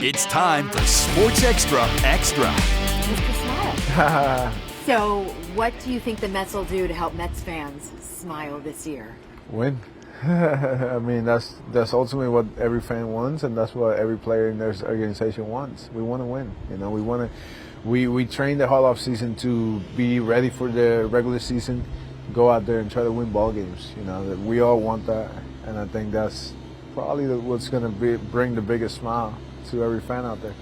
It's time for Sports Xtra Extra. Mr. Smile. So, what do you think the Mets will do to help Mets fans smile this year? Win. I mean, that's ultimately what every fan wants, and that's what every player in their organization wants. We want to win. You know, we train the whole offseason to be ready for the regular season, go out there and try to win ball games. You know, that we all want that, and I think that's probably what's going to bring the biggest smile to every fan out there.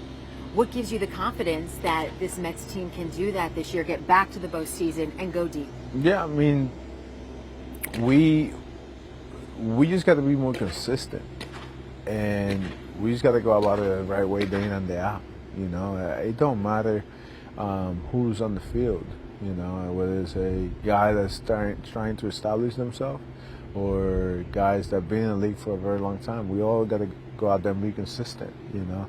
What gives you the confidence that this Mets team can do that this year, get back to the postseason and go deep? Yeah, I mean, we just got to be more consistent, and we just got to go about it the right way, day in and day out. You know, it don't matter who's on the field. You know, whether it's a guy that's trying to establish themselves, or guys that have been in the league for a very long time. We all got to go out there and be consistent. You know,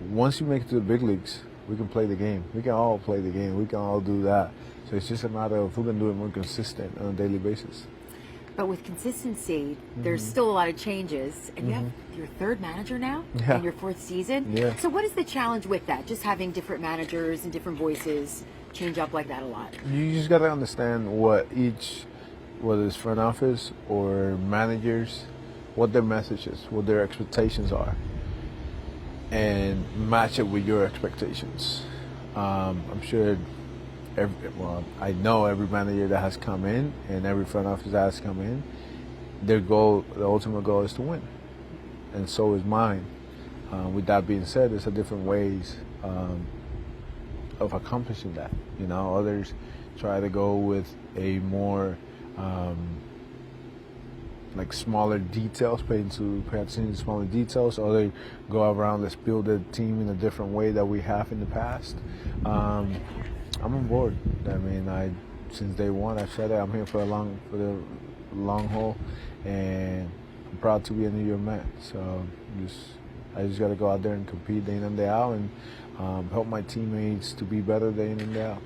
once you make it to the big leagues, we can play the game. We can all play the game. We can all do that. So it's just a matter of who can do it more consistent on a daily basis. But with consistency, there's still a lot of changes, and you have your third manager now in your fourth season. Yeah. So what is the challenge with that? Just having different managers and different voices change up like that a lot. You just got to understand what whether it's front office or managers, what their message is, what their expectations are, and match it with your expectations. I'm sure. I know every manager that has come in and every front office that has come in, their goal, the ultimate goal is to win. And so is mine. With that being said, there's different ways of accomplishing that. You know, others try to go with a more like smaller details, pay attention to smaller details. Others go around, let's build a team in a different way that we have in the past. I'm on board. I mean, since day one, I've said that I'm here for the long haul, and I'm proud to be a New York Met. So I just got to go out there and compete day in and day out, and help my teammates to be better day in and day out.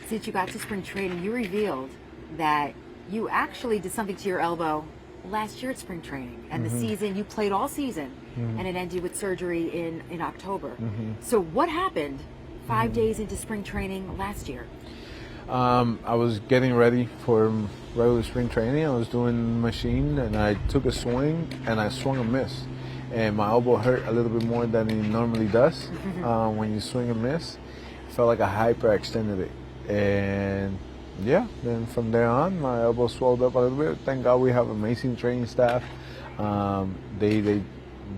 Since you got to spring training, you revealed that you actually did something to your elbow last year at spring training, and the season you played all season, and it ended with surgery in October. So what happened 5 days into spring training last year? I was getting ready for regular spring training. I was doing machine, and I took a swing, and I swung a miss. And my elbow hurt a little bit more than it normally does when you swing and miss. It felt like I hyperextended it. And yeah, then from there on, my elbow swelled up a little bit. Thank God we have amazing training staff. They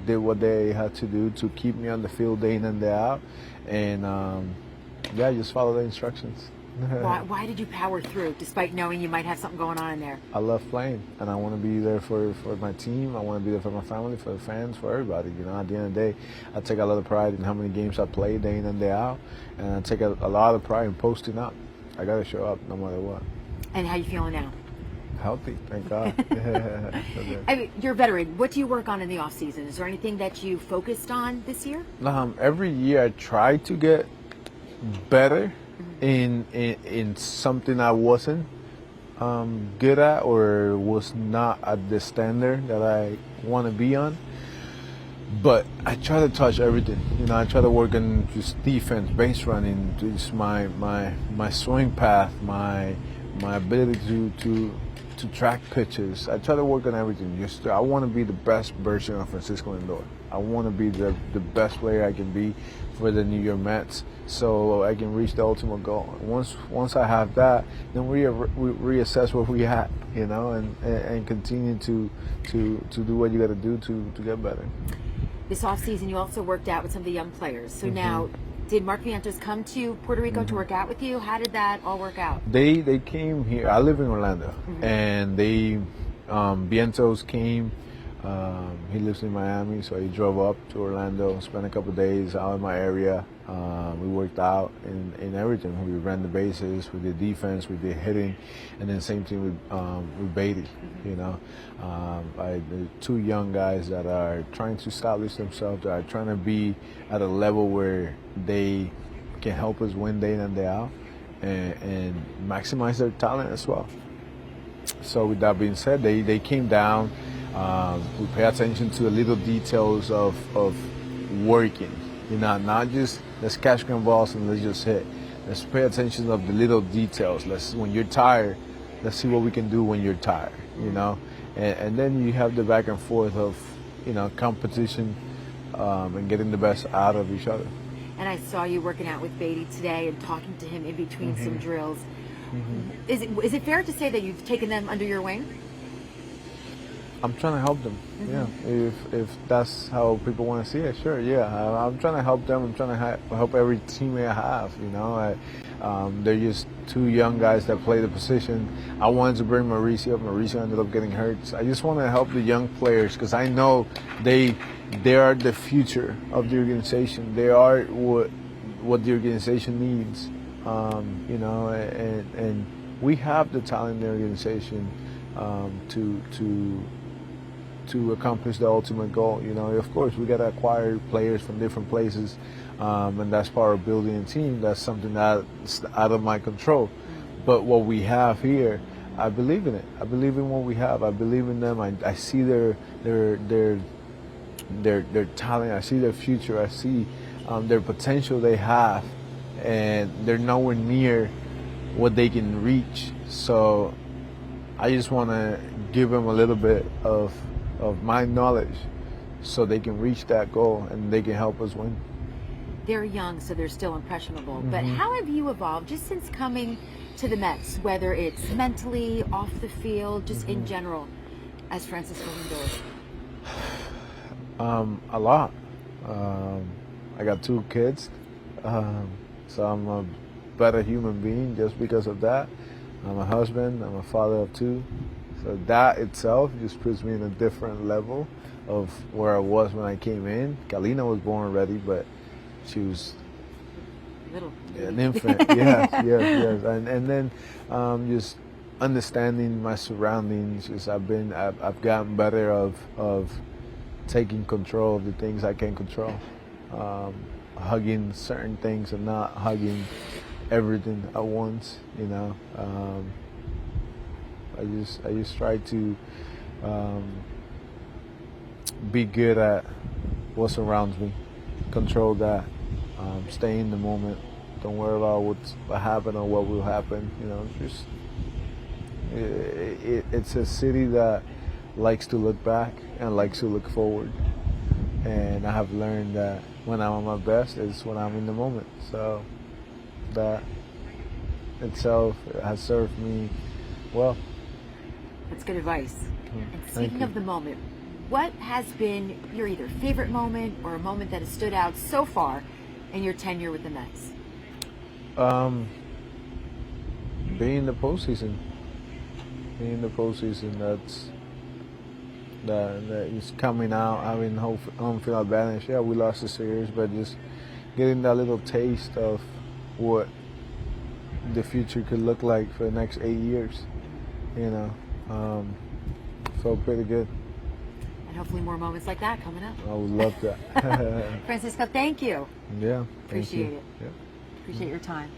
did what they had to do to keep me on the field day in and day out. And yeah, just follow the instructions. Why did you power through despite knowing you might have something going on in there? I love playing, and I want to be there for my team. I want to be there for my family, for the fans, for everybody. You know, at the end of the day, I take a lot of pride in how many games I play day in and day out, and I take a lot of pride in posting up. I got to show up no matter what. And how you feeling now? Healthy, thank God. I mean, you're a veteran. What do you work on in the off season? Is there anything that you focused on this year? Every year I try to get better in something I wasn't good at or was not at the standard that I want to be on. But I try to touch everything. You know, I try to work on just defense, base running, just my swing path, my ability to track pitches. I try to work on everything. I want to be the best version of Francisco Lindor. I want to be the best player I can be for the New York Mets, so I can reach the ultimate goal. Once I have that, then we reassess where we at, you know, and continue to do what you got to do to get better. This offseason, you also worked out with some of the young players. So now, did Mark Vientos come to Puerto Rico to work out with you? How did that all work out? They came here. I live in Orlando, and Vientos came. He lives in Miami, so he drove up to Orlando, spent a couple of days out in my area. We worked out in everything. We ran the bases, we did defense, we did hitting, and then same thing with Beatty. You know, the two young guys that are trying to establish themselves, that are trying to be at a level where they can help us win day in and day out, and maximize their talent as well. So with that being said, they came down. We pay attention to the little details of working. You know, not just let's catch ground balls and let's just hit. Let's pay attention of the little details. When you're tired, let's see what we can do when you're tired. You know, and then you have the back and forth of, you know, competition and getting the best out of each other. And I saw you working out with Beatty today and talking to him in between some drills. Is it fair to say that you've taken them under your wing? I'm trying to help them. Yeah, if that's how people want to see it, sure. Yeah, I'm trying to help them. I'm trying to help every teammate I have. You know, they're just two young guys that play the position. I wanted to bring Mauricio. Mauricio ended up getting hurt. So I just want to help the young players because I know they are the future of the organization. They are what the organization needs. You know, and we have the talent in the organization to accomplish the ultimate goal. You know, of course, we got to acquire players from different places, and that's part of building a team. That's something that's out of my control. But what we have here, I believe in it. I believe in what we have. I believe in them. I see their talent. I see their future. I see their potential they have, and they're nowhere near what they can reach. So I just want to give them a little bit of my knowledge so they can reach that goal and they can help us win. They're young, so they're still impressionable. But how have you evolved just since coming to the Mets, whether it's mentally, off the field, just in general, as Francisco Lindor? A lot. I got 2 kids, so I'm a better human being just because of that. I'm a husband. I'm a father of 2. So that itself just puts me in a different level of where I was when I came in. Kalina was born already, but she was Little. an infant. Yes. And then just understanding my surroundings. Just I've gotten better of taking control of the things I can control. Hugging certain things and not hugging everything at once. You know. I just try to be good at what surrounds me, control that, stay in the moment. Don't worry about what happened or what will happen. You know, just it's a city that likes to look back and likes to look forward. And I have learned that when I'm at my best is when I'm in the moment. So that itself has served me well. That's good advice. And speaking of the moment, what has been your either favorite moment or a moment that has stood out so far in your tenure with the Mets? Being in the postseason. That is coming out, having home field advantage. Yeah, we lost the series, but just getting that little taste of what the future could look like for the next 8 years. You know. Felt pretty good. And hopefully more moments like that coming up. I would love that. Francisco, thank you. Yeah. Appreciate it. Yeah. Appreciate your time.